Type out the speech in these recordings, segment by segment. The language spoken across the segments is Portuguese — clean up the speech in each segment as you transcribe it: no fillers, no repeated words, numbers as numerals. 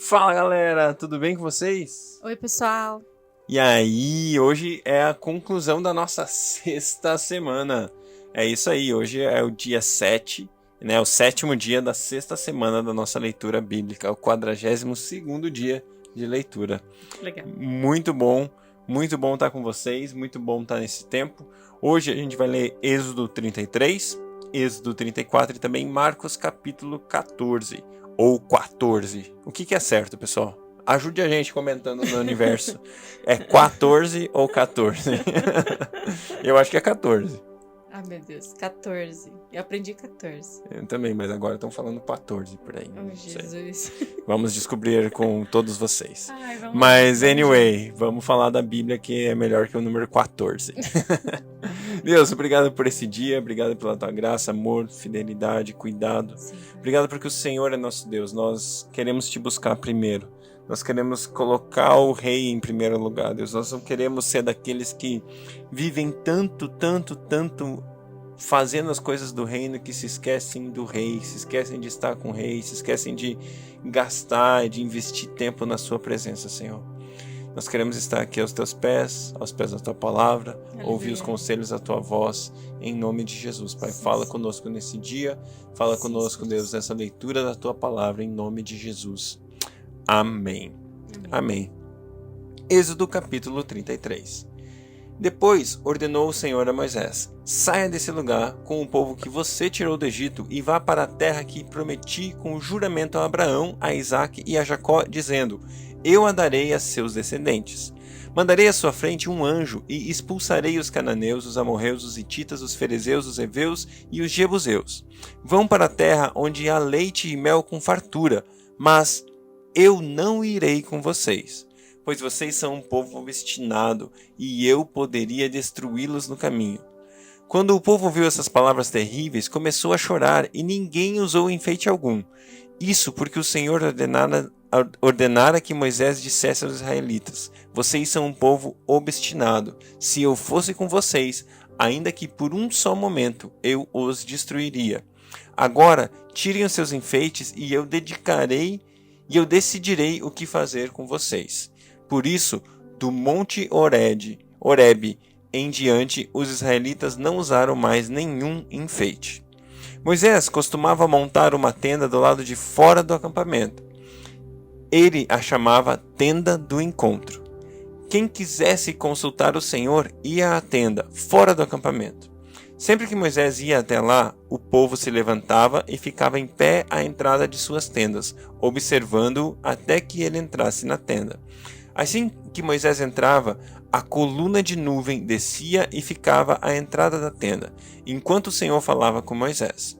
Fala galera, tudo bem com vocês? Oi, pessoal. E aí, hoje é a conclusão da nossa sexta semana. É isso aí, hoje é o dia 7, né? O sétimo dia da sexta semana da nossa leitura bíblica, o 42º dia de leitura. Legal. Muito bom estar com vocês, muito bom estar nesse tempo. Hoje a gente vai ler Êxodo 33, Êxodo 34 e também Marcos capítulo 14. Ou 14. O que é certo, pessoal? Ajude a gente comentando no universo. É 14 ou 14? Eu acho que é 14. Ah, meu Deus, 14. Eu aprendi 14. Eu também, mas agora estão falando 14 por aí. Oh, Jesus. Vamos descobrir com todos vocês. Ai, vamos Mas, lá, anyway, vamos falar da Bíblia que é melhor que o número 14. Deus, obrigado por esse dia, obrigado pela tua graça, amor, fidelidade, cuidado. Sim. Obrigado porque o Senhor é nosso Deus. Nós queremos te buscar primeiro. Nós queremos colocar o Rei em primeiro lugar, Deus. Nós não queremos ser daqueles que vivem tanto fazendo as coisas do reino que se esquecem do Rei, se esquecem de estar com o Rei, se esquecem de gastar, de investir tempo na sua presença, Senhor. Nós queremos estar aqui aos teus pés, aos pés da tua palavra, ouvir os conselhos da tua voz, em nome de Jesus, Pai. Fala conosco nesse dia, fala conosco, Deus, nessa leitura da tua palavra, em nome de Jesus. Amém. Amém. Êxodo capítulo 33. Depois ordenou o Senhor a Moisés: saia desse lugar com o povo que você tirou do Egito e vá para a terra que prometi com juramento a Abraão, a Isaque e a Jacó, dizendo: eu a darei a seus descendentes. Mandarei à sua frente um anjo e expulsarei os cananeus, os amorreus, os hititas, os ferezeus, os heveus e os jebuseus. Vão para a terra onde há leite e mel com fartura, mas eu não irei com vocês, pois vocês são um povo obstinado e eu poderia destruí-los no caminho. Quando o povo ouviu essas palavras terríveis, começou a chorar e ninguém usou enfeite algum. Isso porque o Senhor ordenara que Moisés dissesse aos israelitas: vocês são um povo obstinado. Se eu fosse com vocês, ainda que por um só momento, eu os destruiria. Agora, tirem os seus enfeites e eu decidirei o que fazer com vocês. Por isso, do monte Horebe em diante, os israelitas não usaram mais nenhum enfeite. Moisés costumava montar uma tenda do lado de fora do acampamento. Ele a chamava Tenda do Encontro. Quem quisesse consultar o Senhor ia à tenda, fora do acampamento. Sempre que Moisés ia até lá, o povo se levantava e ficava em pé à entrada de suas tendas, observando-o até que ele entrasse na tenda. Assim que Moisés entrava, a coluna de nuvem descia e ficava à entrada da tenda, enquanto o Senhor falava com Moisés.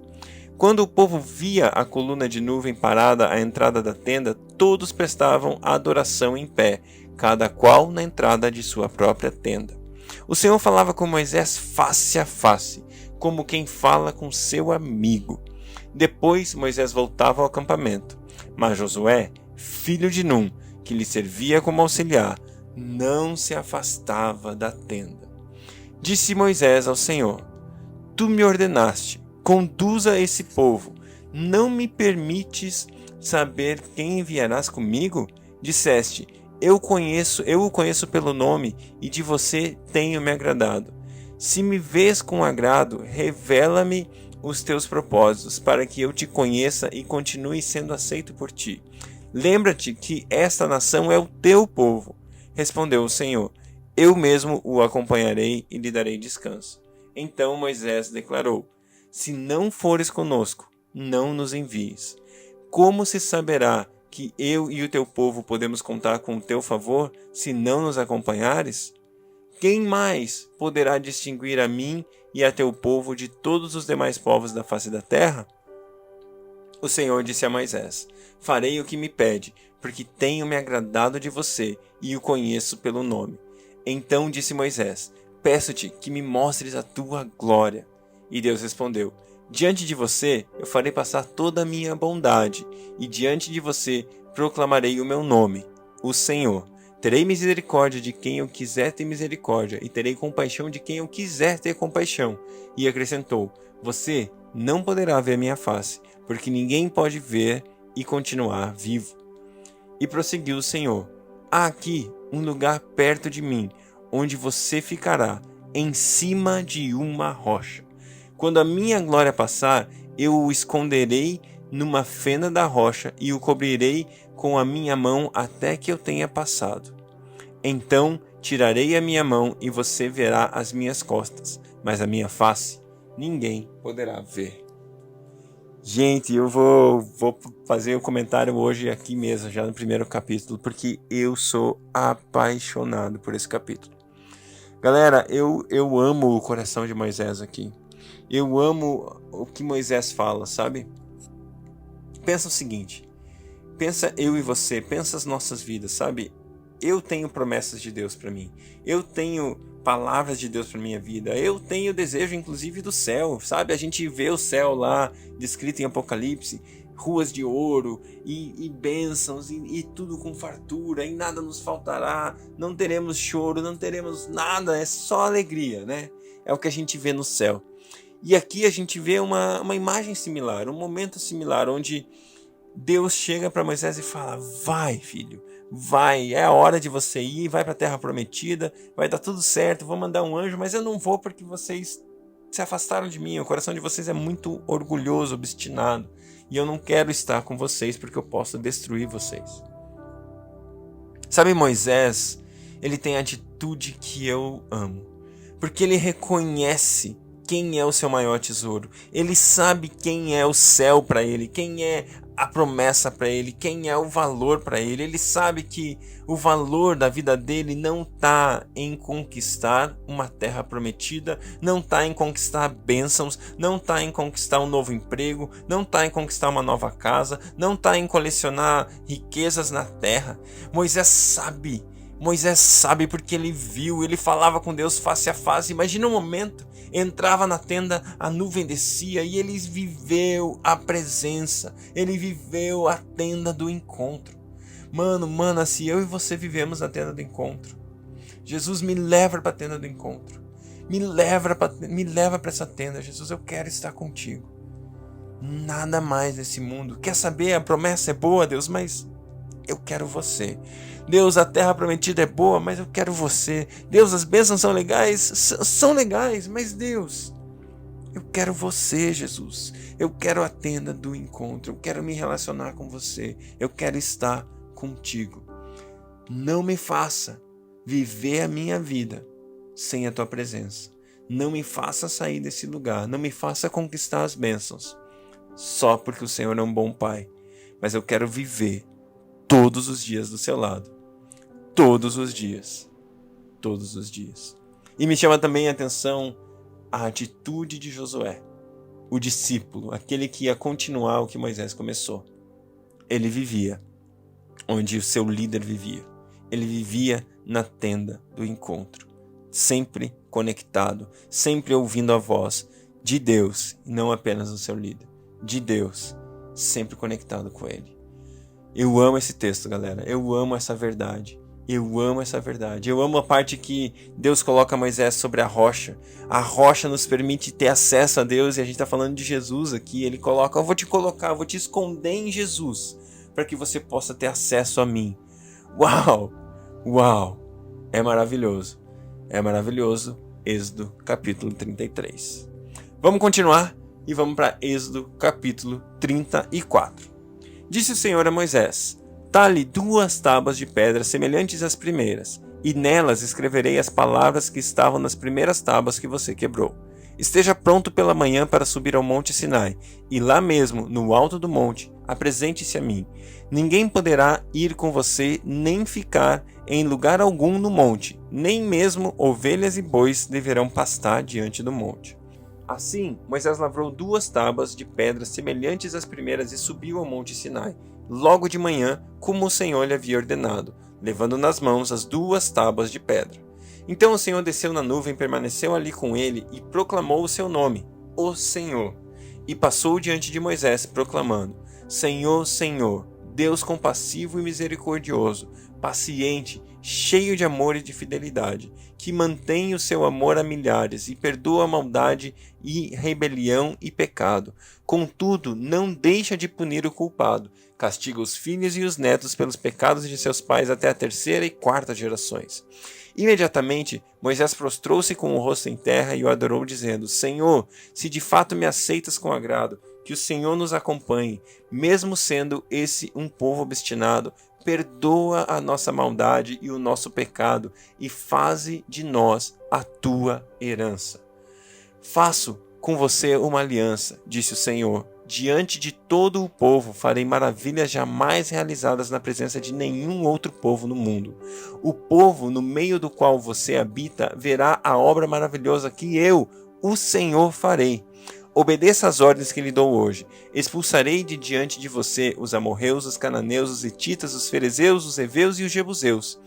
Quando o povo via a coluna de nuvem parada à entrada da tenda, todos prestavam adoração em pé, cada qual na entrada de sua própria tenda. O Senhor falava com Moisés face a face, como quem fala com seu amigo. Depois Moisés voltava ao acampamento, mas Josué, filho de Num, que lhe servia como auxiliar, não se afastava da tenda. Disse Moisés ao Senhor: tu me ordenaste, conduza esse povo. Não me permites saber quem enviarás comigo? Disseste: eu o conheço pelo nome, e de você tenho me agradado. Se me vês com agrado, revela-me os teus propósitos, para que eu te conheça e continue sendo aceito por ti. Lembra-te que esta nação é o teu povo. Respondeu o Senhor: eu mesmo o acompanharei e lhe darei descanso. Então Moisés declarou: se não fores conosco, não nos envies. Como se saberá que eu e o teu povo podemos contar com o teu favor, se não nos acompanhares? Quem mais poderá distinguir a mim e a teu povo de todos os demais povos da face da terra? O Senhor disse a Moisés: farei o que me pede, porque tenho me agradado de você e o conheço pelo nome. Então disse Moisés: peço-te que me mostres a tua glória. E Deus respondeu: diante de você eu farei passar toda a minha bondade, e diante de você proclamarei o meu nome, o Senhor. Terei misericórdia de quem eu quiser ter misericórdia, e terei compaixão de quem eu quiser ter compaixão. E acrescentou: você não poderá ver a minha face, porque ninguém pode ver e continuar vivo. E prosseguiu o Senhor: há aqui um lugar perto de mim, onde você ficará, em cima de uma rocha. Quando a minha glória passar, eu o esconderei numa fenda da rocha e o cobrirei com a minha mão até que eu tenha passado. Então tirarei a minha mão e você verá as minhas costas, mas a minha face ninguém poderá ver. Gente, eu vou fazer o comentário hoje aqui mesmo, já no primeiro capítulo, porque eu sou apaixonado por esse capítulo. Galera, eu amo o coração de Moisés aqui. Eu amo o que Moisés fala, sabe? Pensa o seguinte, pensa eu e você, pensa as nossas vidas, sabe? Eu tenho promessas de Deus para mim, eu tenho palavras de Deus para minha vida, eu tenho desejo inclusive do céu, sabe? A gente vê o céu lá, descrito em Apocalipse, ruas de ouro e bênçãos e tudo com fartura, e nada nos faltará, não teremos choro, não teremos nada, é só alegria, né? É o que a gente vê no céu. E aqui a gente vê uma imagem similar, um momento similar, onde Deus chega para Moisés e fala: vai, filho, vai, é a hora de você ir, vai para a terra prometida, vai dar tudo certo, vou mandar um anjo, mas eu não vou porque vocês se afastaram de mim, o coração de vocês é muito orgulhoso, obstinado, e eu não quero estar com vocês porque eu posso destruir vocês. Sabe, Moisés, ele tem a atitude que eu amo, porque ele reconhece quem é o seu maior tesouro. Ele sabe quem é o céu para ele, quem é a promessa para ele, quem é o valor para ele. Ele sabe que o valor da vida dele não está em conquistar uma terra prometida, não está em conquistar bênçãos, não está em conquistar um novo emprego, não está em conquistar uma nova casa, não está em colecionar riquezas na terra. Moisés sabe porque ele viu, ele falava com Deus face a face. Imagina um momento, entrava na tenda, a nuvem descia e ele viveu a presença, ele viveu a tenda do encontro. Mano, assim eu e você vivemos a tenda do encontro. Jesus, me leva para a tenda do encontro, me leva para essa tenda, Jesus, eu quero estar contigo. Nada mais nesse mundo. Quer saber, a promessa é boa, Deus, mas eu quero você. Deus, a terra prometida é boa, mas eu quero você. Deus, as bênçãos são legais, mas Deus, eu quero você, Jesus. Eu quero a tenda do encontro, eu quero me relacionar com você, eu quero estar contigo. Não me faça viver a minha vida sem a tua presença. Não me faça sair desse lugar, não me faça conquistar as bênçãos só porque o Senhor é um bom Pai, mas eu quero viver todos os dias do seu lado. Todos os dias. E me chama também a atenção a atitude de Josué, o discípulo, aquele que ia continuar o que Moisés começou. Ele vivia onde o seu líder vivia. Ele vivia na tenda do encontro, sempre conectado, sempre ouvindo a voz de Deus, e não apenas do seu líder, de Deus, sempre conectado com ele. Eu amo esse texto, galera. Eu amo essa verdade. Eu amo a parte que Deus coloca Moisés sobre a rocha. A rocha nos permite ter acesso a Deus, e a gente está falando de Jesus aqui. Ele coloca: eu vou te esconder em Jesus, para que você possa ter acesso a mim. Uau! É maravilhoso. Êxodo capítulo 33. Vamos continuar e vamos para Êxodo capítulo 34. Disse o Senhor a Moisés: talhe 2 tábuas de pedra semelhantes às primeiras, e nelas escreverei as palavras que estavam nas primeiras tábuas que você quebrou. Esteja pronto pela manhã para subir ao monte Sinai, e lá mesmo, no alto do monte, apresente-se a mim. Ninguém poderá ir com você, nem ficar em lugar algum no monte, nem mesmo ovelhas e bois deverão pastar diante do monte. Assim, Moisés lavrou 2 tábuas de pedra semelhantes às primeiras e subiu ao monte Sinai, logo de manhã, como o Senhor lhe havia ordenado, levando nas mãos as 2 tábuas de pedra. Então o Senhor desceu na nuvem, permaneceu ali com ele e proclamou o seu nome, o Senhor. E passou diante de Moisés, proclamando: Senhor, Senhor, Deus compassivo e misericordioso, paciente, cheio de amor e de fidelidade, que mantém o seu amor a milhares e perdoa a maldade e rebelião e pecado. Contudo, não deixa de punir o culpado, castiga os filhos e os netos pelos pecados de seus pais até a terceira e quarta gerações. Imediatamente, Moisés prostrou-se com o rosto em terra e o adorou, dizendo: Senhor, se de fato me aceitas com agrado, que o Senhor nos acompanhe, mesmo sendo esse um povo obstinado, perdoa a nossa maldade e o nosso pecado, e faze de nós a tua herança. Faço com você uma aliança, disse o Senhor. Diante de todo o povo farei maravilhas jamais realizadas na presença de nenhum outro povo no mundo. O povo no meio do qual você habita verá a obra maravilhosa que eu, o Senhor, farei. Obedeça às ordens que lhe dou hoje. Expulsarei de diante de você os amorreus, os cananeus, os hititas, os ferezeus, os heveus e os jebuseus.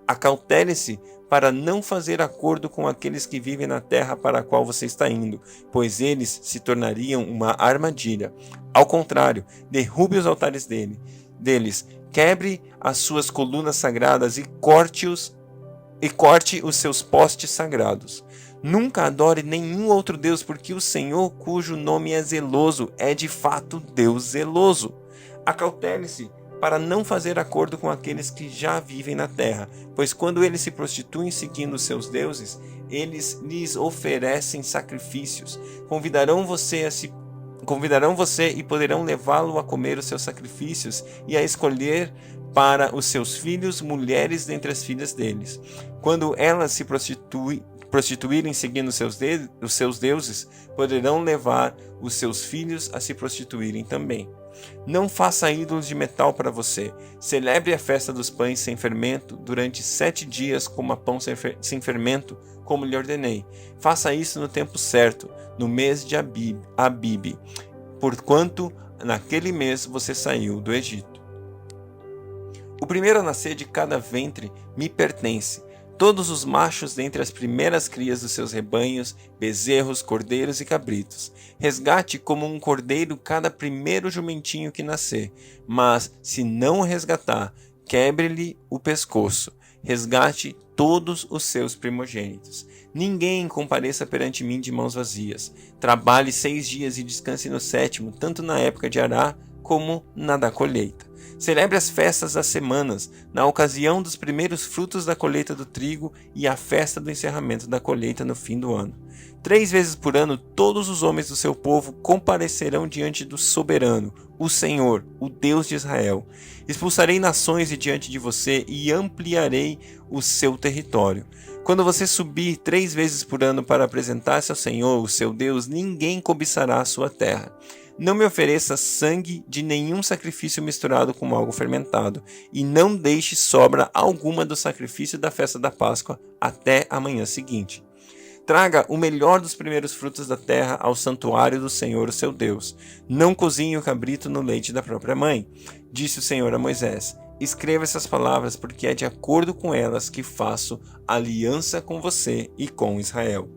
Acautele-se para não fazer acordo com aqueles que vivem na terra para a qual você está indo, pois eles se tornariam uma armadilha. Ao contrário, derrube os altares deles, quebre as suas colunas sagradas e corte os seus postes sagrados. Nunca adore nenhum outro Deus, porque o Senhor, cujo nome é zeloso, é de fato Deus zeloso. Acautele-se para não fazer acordo com aqueles que já vivem na terra, pois quando eles se prostituem seguindo os seus deuses, eles lhes oferecem sacrifícios. Convidarão você e poderão levá-lo a comer os seus sacrifícios e a escolher para os seus filhos mulheres dentre as filhas deles. Quando elas se prostituírem seguindo os seus deuses, poderão levar os seus filhos a se prostituírem também. Não faça ídolos de metal para você. Celebre a festa dos pães sem fermento durante 7 dias, coma pão sem fermento, como lhe ordenei. Faça isso no tempo certo, no mês de Abibe, porquanto naquele mês você saiu do Egito. O primeiro a nascer de cada ventre me pertence. Todos os machos dentre as primeiras crias dos seus rebanhos, bezerros, cordeiros e cabritos. Resgate como um cordeiro cada primeiro jumentinho que nascer, mas, se não o resgatar, quebre-lhe o pescoço. Resgate todos os seus primogênitos. Ninguém compareça perante mim de mãos vazias. Trabalhe 6 dias e descanse no 7º, tanto na época de arar como na da colheita. Celebre as festas das semanas, na ocasião dos primeiros frutos da colheita do trigo e a festa do encerramento da colheita no fim do ano. 3 vezes por ano, todos os homens do seu povo comparecerão diante do soberano, o Senhor, o Deus de Israel. Expulsarei nações de diante de você e ampliarei o seu território. Quando você subir 3 vezes por ano para apresentar-se ao Senhor, o seu Deus, ninguém cobiçará a sua terra. Não me ofereça sangue de nenhum sacrifício misturado com algo fermentado, e não deixe sobra alguma do sacrifício da festa da Páscoa até a manhã seguinte. Traga o melhor dos primeiros frutos da terra ao santuário do Senhor, o seu Deus. Não cozinhe o cabrito no leite da própria mãe, disse o Senhor a Moisés. Escreva essas palavras, porque é de acordo com elas que faço aliança com você e com Israel.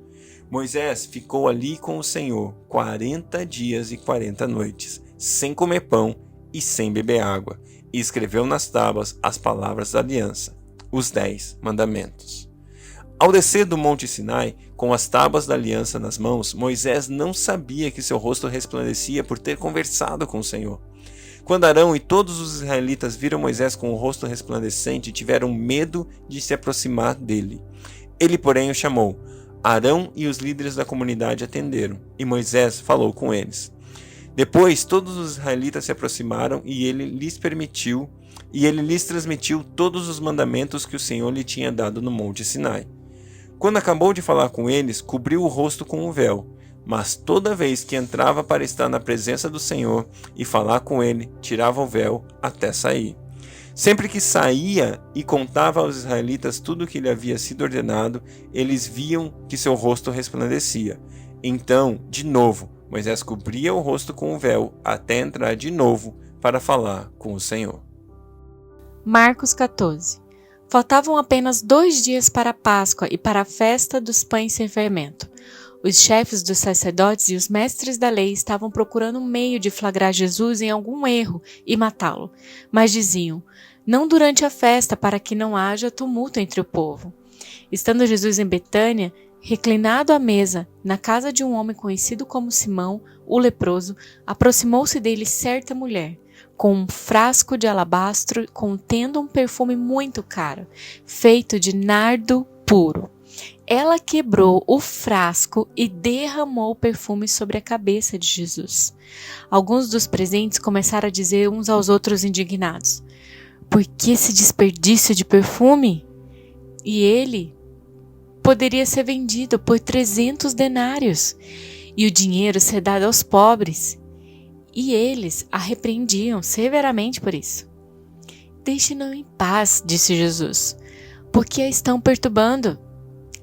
Moisés ficou ali com o Senhor 40 dias e 40 noites, sem comer pão e sem beber água, e escreveu nas tábuas as palavras da aliança, os 10 mandamentos. Ao descer do monte Sinai, com as tábuas da aliança nas mãos, Moisés não sabia que seu rosto resplandecia por ter conversado com o Senhor. Quando Arão e todos os israelitas viram Moisés com o rosto resplandecente, tiveram medo de se aproximar dele. Ele, porém, o chamou. Arão e os líderes da comunidade atenderam, e Moisés falou com eles. Depois todos os israelitas se aproximaram e ele lhes transmitiu todos os mandamentos que o Senhor lhe tinha dado no monte Sinai. Quando acabou de falar com eles, cobriu o rosto com um véu, mas toda vez que entrava para estar na presença do Senhor e falar com ele, tirava o véu até sair. Sempre que saía e contava aos israelitas tudo o que lhe havia sido ordenado, eles viam que seu rosto resplandecia. Então, de novo, Moisés cobria o rosto com o véu até entrar de novo para falar com o Senhor. Marcos 14. Faltavam apenas 2 dias para a Páscoa e para a festa dos pães sem fermento. Os chefes dos sacerdotes e os mestres da lei estavam procurando um meio de flagrar Jesus em algum erro e matá-lo, mas diziam: não durante a festa, para que não haja tumulto entre o povo. Estando Jesus em Betânia, reclinado à mesa, na casa de um homem conhecido como Simão, o leproso, aproximou-se dele certa mulher, com um frasco de alabastro contendo um perfume muito caro, feito de nardo puro. Ela quebrou o frasco e derramou o perfume sobre a cabeça de Jesus. Alguns dos presentes começaram a dizer uns aos outros indignados: por que esse desperdício de perfume? E ele poderia ser vendido por 300 denários e o dinheiro ser dado aos pobres. E eles a repreendiam severamente por isso. Deixe-nos em paz, disse Jesus, porque a estão perturbando.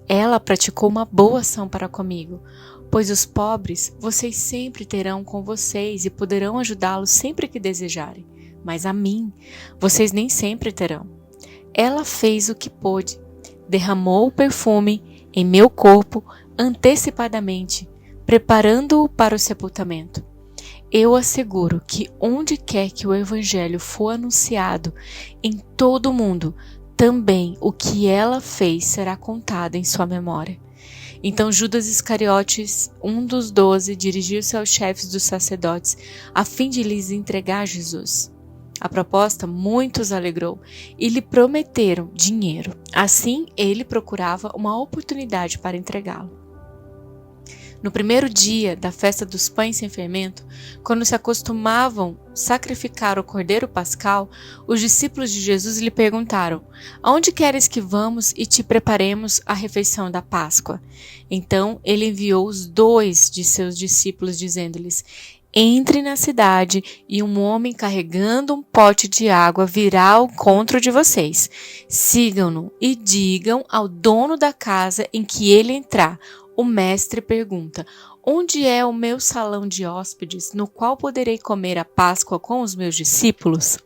Ela praticou uma boa ação para comigo, pois os pobres vocês sempre terão com vocês e poderão ajudá-los sempre que desejarem, mas a mim vocês nem sempre terão. Ela fez o que pôde, derramou o perfume em meu corpo antecipadamente, preparando-o para o sepultamento. Eu asseguro que onde quer que o Evangelho for anunciado em todo o mundo, também o que ela fez será contado em sua memória. Então Judas Iscariotes, um dos 12, dirigiu-se aos chefes dos sacerdotes, a fim de lhes entregar Jesus. A proposta muito os alegrou e lhe prometeram dinheiro. Assim, ele procurava uma oportunidade para entregá-lo. No primeiro dia da festa dos pães sem fermento, quando se acostumavam sacrificar o cordeiro pascal, os discípulos de Jesus lhe perguntaram: aonde queres que vamos e te preparemos a refeição da Páscoa? Então ele enviou os 2 de seus discípulos, dizendo-lhes: entre na cidade e um homem carregando um pote de água virá ao encontro de vocês. Sigam-no e digam ao dono da casa em que ele entrar: o mestre pergunta: onde é o meu salão de hóspedes, no qual poderei comer a Páscoa com os meus discípulos?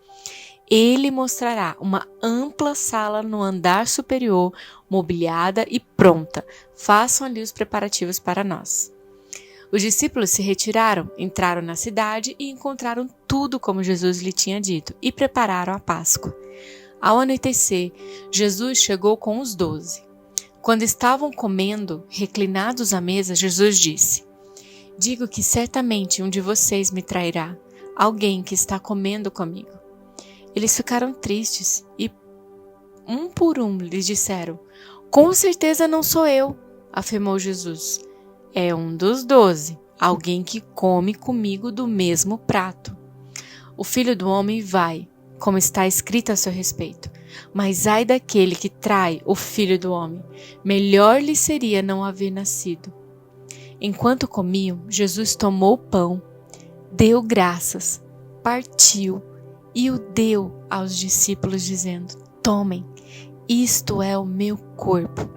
Ele mostrará uma ampla sala no andar superior, mobiliada e pronta. Façam ali os preparativos para nós. Os discípulos se retiraram, entraram na cidade e encontraram tudo como Jesus lhe tinha dito e prepararam a Páscoa. Ao anoitecer, Jesus chegou com os 12. Quando estavam comendo, reclinados à mesa, Jesus disse: digo que certamente um de vocês me trairá, alguém que está comendo comigo. Eles ficaram tristes e, um por um, lhes disseram: com certeza não sou eu, afirmou Jesus. É um dos 12, alguém que come comigo do mesmo prato. O Filho do Homem vai, como está escrito a seu respeito. Mas ai daquele que trai o Filho do Homem, melhor lhe seria não haver nascido. Enquanto comiam, Jesus tomou o pão, deu graças, partiu e o deu aos discípulos, dizendo: tomem, isto é o meu corpo.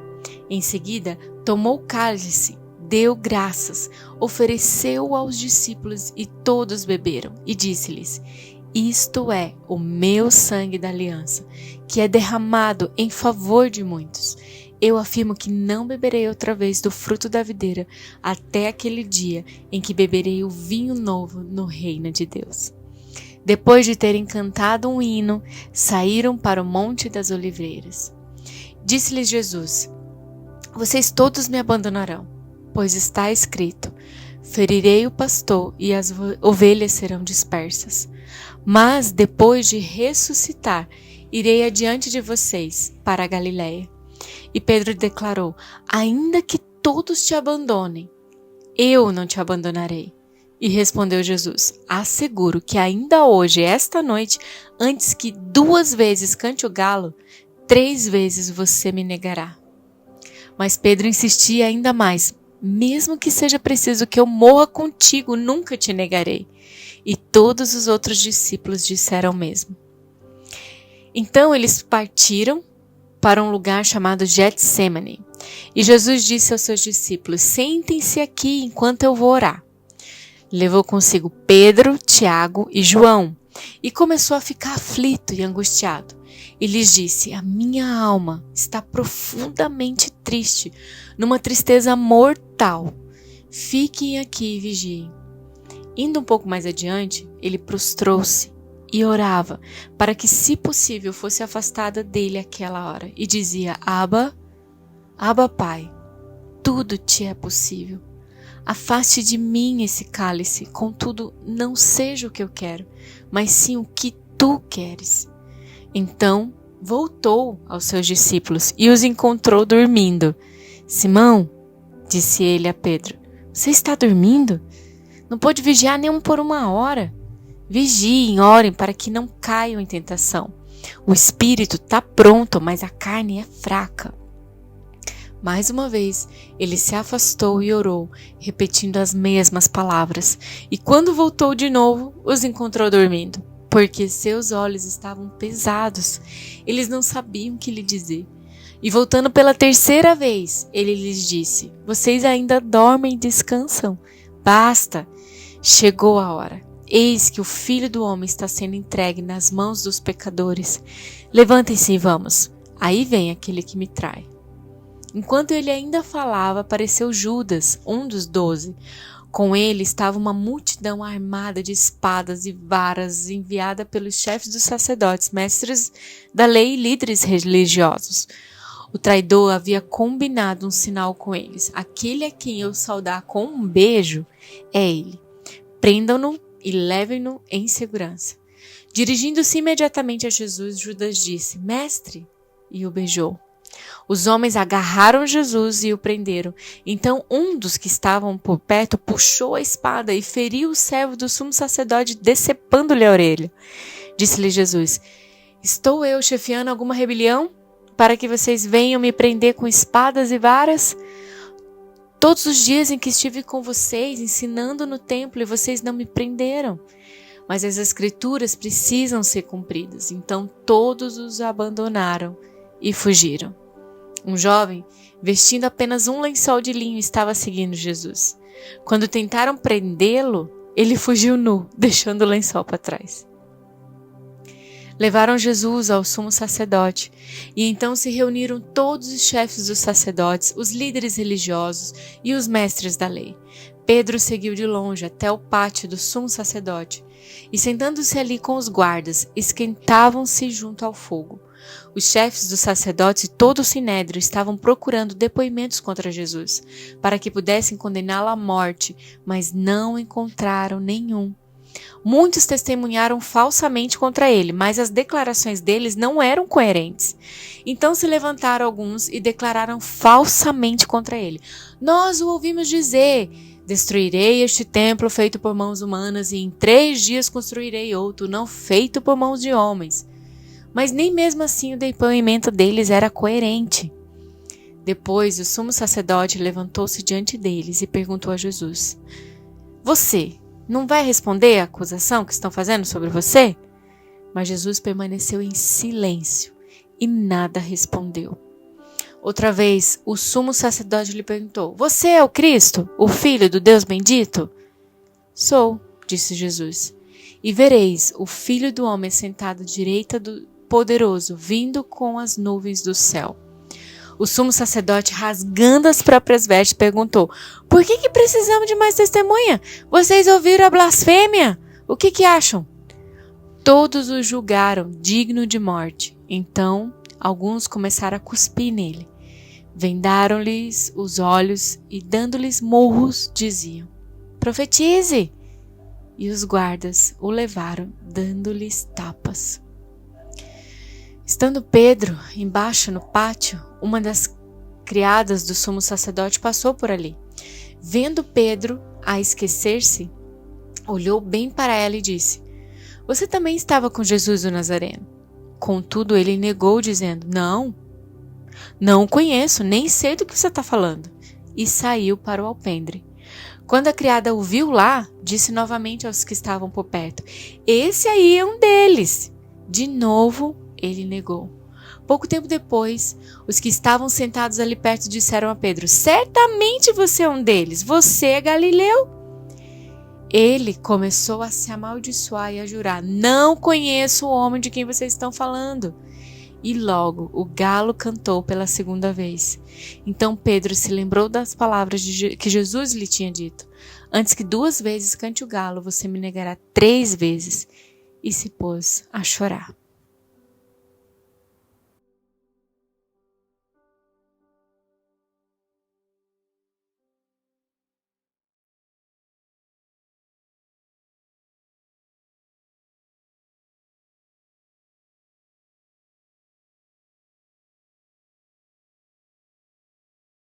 Em seguida, tomou o cálice, deu graças, ofereceu-o aos discípulos e todos beberam, e disse-lhes: isto é o meu sangue da aliança, que é derramado em favor de muitos. Eu afirmo que não beberei outra vez do fruto da videira, até aquele dia em que beberei o vinho novo no reino de Deus. Depois de terem cantado um hino, saíram para o Monte das Oliveiras. Disse-lhes Jesus: vocês todos me abandonarão, pois está escrito: ferirei o pastor e as ovelhas serão dispersas. Mas depois de ressuscitar, irei adiante de vocês para a Galiléia. E Pedro declarou: ainda que todos te abandonem, eu não te abandonarei. E respondeu Jesus: asseguro que ainda hoje, esta noite, antes que 2 vezes cante o galo, 3 vezes você me negará. Mas Pedro insistia ainda mais: mesmo que seja preciso que eu morra contigo, nunca te negarei. E todos os outros discípulos disseram o mesmo. Então eles partiram para um lugar chamado Getsêmani. E Jesus disse aos seus discípulos: sentem-se aqui enquanto eu vou orar. Levou consigo Pedro, Tiago e João e começou a ficar aflito e angustiado. E lhes disse: a minha alma está profundamente triste, numa tristeza mortal. Fiquem aqui e vigiem. Indo um pouco mais adiante, ele prostrou-se e orava para que, se possível, fosse afastada dele aquela hora. E dizia: Abba, Pai, tudo te é possível. Afaste de mim esse cálice, contudo, não seja o que eu quero, mas sim o que tu queres. Então voltou aos seus discípulos e os encontrou dormindo. Simão, disse ele a Pedro, você está dormindo? Não pode vigiar nem por uma hora. Vigiem, orem para que não caiam em tentação. O espírito está pronto, mas a carne é fraca. Mais uma vez, ele se afastou e orou, repetindo as mesmas palavras. E quando voltou de novo, os encontrou dormindo, porque seus olhos estavam pesados. Eles não sabiam o que lhe dizer. E voltando pela terceira vez, ele lhes disse: vocês ainda dormem e descansam? Basta! Chegou a hora. Eis que o Filho do Homem está sendo entregue nas mãos dos pecadores. Levantem-se e vamos. Aí vem aquele que me trai. Enquanto ele ainda falava, apareceu Judas, um dos 12. Com ele estava uma multidão armada de espadas e varas, enviada pelos chefes dos sacerdotes, mestres da lei e líderes religiosos. O traidor havia combinado um sinal com eles. Aquele a quem eu saudar com um beijo é ele. Prendam-no e levem-no em segurança. Dirigindo-se imediatamente a Jesus, Judas disse: Mestre, e o beijou. Os homens agarraram Jesus e o prenderam. Então um dos que estavam por perto puxou a espada e feriu o servo do sumo sacerdote, decepando-lhe a orelha. Disse-lhe Jesus: estou eu chefiando alguma rebelião para que vocês venham me prender com espadas e varas? Todos os dias em que estive com vocês, ensinando no templo, e vocês não me prenderam. Mas as escrituras precisam ser cumpridas. Então todos os abandonaram e fugiram. Um jovem, vestindo apenas um lençol de linho, estava seguindo Jesus. Quando tentaram prendê-lo, ele fugiu nu, deixando o lençol para trás. Levaram Jesus ao sumo sacerdote, e então se reuniram todos os chefes dos sacerdotes, os líderes religiosos e os mestres da lei. Pedro seguiu de longe até o pátio do sumo sacerdote, e sentando-se ali com os guardas, esquentavam-se junto ao fogo. Os chefes dos sacerdotes e todo o sinédrio estavam procurando depoimentos contra Jesus, para que pudessem condená-lo à morte, mas não encontraram nenhum. Muitos testemunharam falsamente contra ele, mas as declarações deles não eram coerentes. Então se levantaram alguns e declararam falsamente contra ele: nós o ouvimos dizer: destruirei este templo feito por mãos humanas e em 3 dias construirei outro, não feito por mãos de homens. Mas nem mesmo assim o depoimento deles era coerente. Depois o sumo sacerdote levantou-se diante deles e perguntou a Jesus: você não vai responder à acusação que estão fazendo sobre você? Mas Jesus permaneceu em silêncio e nada respondeu. Outra vez, o sumo sacerdote lhe perguntou: você é o Cristo, o Filho do Deus bendito? Sou, disse Jesus. E vereis o Filho do Homem sentado à direita do Poderoso, vindo com as nuvens do céu. O sumo sacerdote, rasgando as próprias vestes, perguntou: por que precisamos de mais testemunha? Vocês ouviram a blasfêmia? O que acham? Todos o julgaram digno de morte. Então, alguns começaram a cuspir nele. Vendaram-lhes os olhos e, dando-lhes murros, diziam: profetize! E os guardas o levaram, dando-lhes tapas. Estando Pedro embaixo no pátio, uma das criadas do sumo sacerdote passou por ali. Vendo Pedro a esquecer-se, olhou bem para ela e disse: você também estava com Jesus o Nazareno. Contudo, ele negou, dizendo: não o conheço, nem sei do que você está falando. E saiu para o alpendre. Quando a criada o viu lá, disse novamente aos que estavam por perto: esse aí é um deles. De novo, ele negou. Pouco tempo depois, os que estavam sentados ali perto disseram a Pedro: certamente você é um deles, você é Galileu. Ele começou a se amaldiçoar e a jurar: não conheço o homem de quem vocês estão falando. E logo o galo cantou pela segunda vez. Então Pedro se lembrou das palavras que Jesus lhe tinha dito: antes que 2 vezes cante o galo, você me negará 3 vezes. E se pôs a chorar.